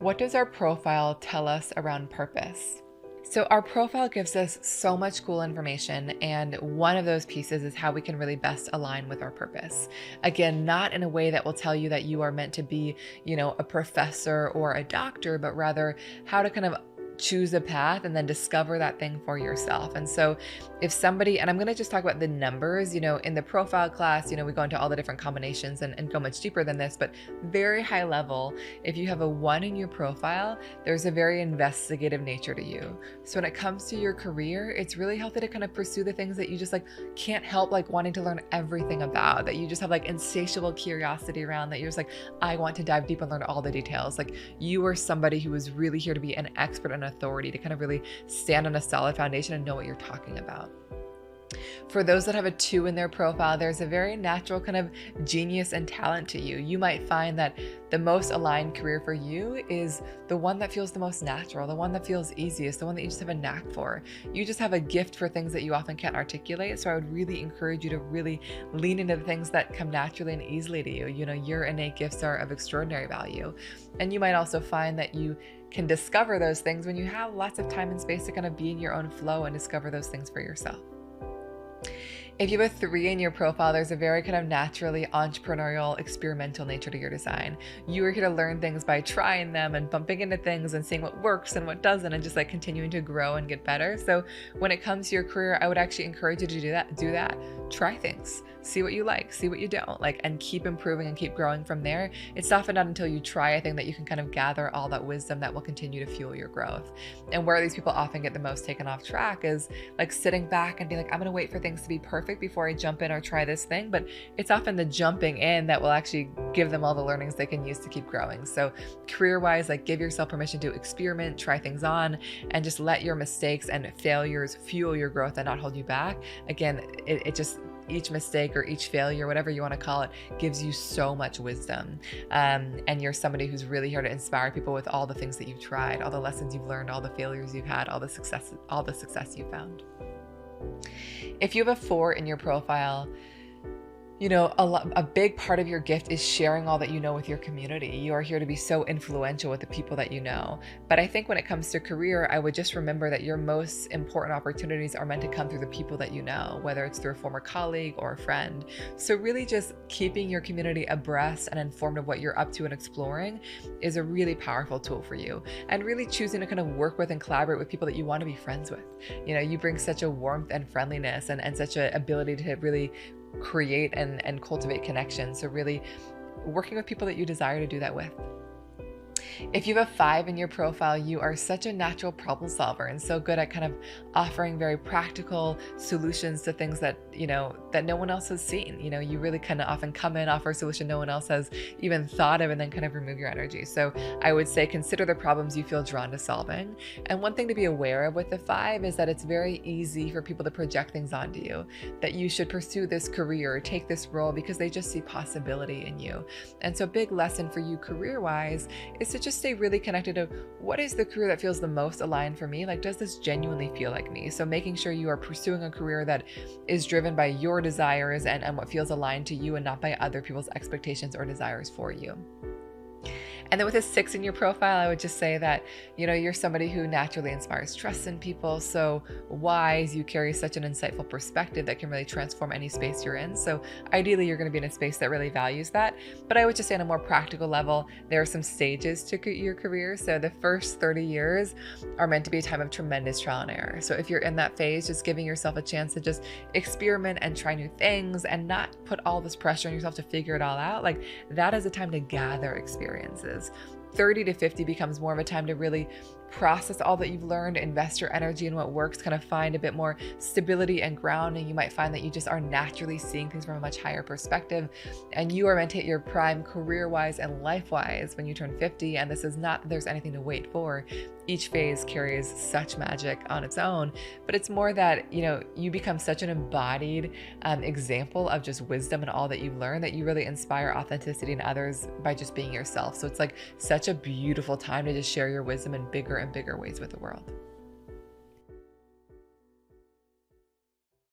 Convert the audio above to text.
What does our profile tell us around purpose? So our profile gives us so much cool information, and one of those pieces is how we can really best align with our purpose. Again, not in a way that will tell you that you are meant to be, a professor or a doctor, but rather how to kind of choose a path and then discover that thing for yourself. And so if somebody, and I'm going to just talk about the numbers, in the profile class, we go into all the different combinations and go much deeper than this, but very high level, if you have a 1 in your profile, there's a very investigative nature to you. So when it comes to your career, it's really healthy to kind of pursue the things that you just can't help wanting to learn everything about, that you just have insatiable curiosity around, that you're just I want to dive deep and learn all the details. You are somebody who is really here to be an expert and authority, to kind of really stand on a solid foundation and know what you're talking about. For those that have a 2 in their profile, there's a very natural kind of genius and talent to you. You might find that the most aligned career for you is the one that feels the most natural, the one that feels easiest, the one that you just have a knack for. You just have a gift for things that you often can't articulate. So I would really encourage you to really lean into the things that come naturally and easily to you. Your innate gifts are of extraordinary value. And you might also find that you can discover those things when you have lots of time and space to kind of be in your own flow and discover those things for yourself. If you have a 3 in your profile, there's a very kind of naturally entrepreneurial, experimental nature to your design. You are here to learn things by trying them and bumping into things and seeing what works and what doesn't, and just continuing to grow and get better. So when it comes to your career, I would actually encourage you to do that. Try things, see what you like, see what you don't like, and keep improving and keep growing from there. It's often not until you try a thing that you can kind of gather all that wisdom that will continue to fuel your growth. And where these people often get the most taken off track is sitting back and being I'm going to wait for things to be perfect before I jump in or try this thing. But it's often the jumping in that will actually give them all the learnings they can use to keep growing. So career-wise, give yourself permission to experiment, try things on, and just let your mistakes and failures fuel your growth and not hold you back. Again, it just, each mistake or each failure, whatever you want to call it, gives you so much wisdom. And you're somebody who's really here to inspire people with all the things that you've tried, all the lessons you've learned, all the failures you've had, all the success you found. If you have a 4 in your profile, a big part of your gift is sharing all that you know with your community. You are here to be so influential with the people that you know. But I think when it comes to career, I would just remember that your most important opportunities are meant to come through the people that you know, whether it's through a former colleague or a friend. So really just keeping your community abreast and informed of what you're up to and exploring is a really powerful tool for you. And really choosing to kind of work with and collaborate with people that you want to be friends with. You bring such a warmth and friendliness and such an ability to really create and cultivate connections. So really working with people that you desire to do that with. If you have a 5 in your profile, you are such a natural problem solver and so good at kind of offering very practical solutions to things that, that no one else has seen. You really kind of often come in, offer a solution no one else has even thought of, and then kind of remove your energy. So I would say consider the problems you feel drawn to solving. And one thing to be aware of with the 5 is that it's very easy for people to project things onto you, that you should pursue this career or take this role because they just see possibility in you. And so a big lesson for you career-wise is to just stay really connected to what is the career that feels the most aligned for me? Does this genuinely feel like me? So making sure you are pursuing a career that is driven by your desires and what feels aligned to you and not by other people's expectations or desires for you. And then with a 6 in your profile, I would just say that, you're somebody who naturally inspires trust in people. So wise, you carry such an insightful perspective that can really transform any space you're in. So ideally, you're going to be in a space that really values that. But I would just say on a more practical level, there are some stages to your career. So the first 30 years are meant to be a time of tremendous trial and error. So if you're in that phase, just giving yourself a chance to just experiment and try new things and not put all this pressure on yourself to figure it all out, that is a time to gather experiences. 30 to 50 becomes more of a time to really process all that you've learned, invest your energy in what works, kind of find a bit more stability and grounding. You might find that you just are naturally seeing things from a much higher perspective, and you are meant to hit your prime career-wise and life-wise when you turn 50. And this is not that there's anything to wait for. Each phase carries such magic on its own, but it's more that, you become such an embodied example of just wisdom and all that you've learned that you really inspire authenticity in others by just being yourself. So it's such a beautiful time to just share your wisdom in bigger and bigger ways with the world.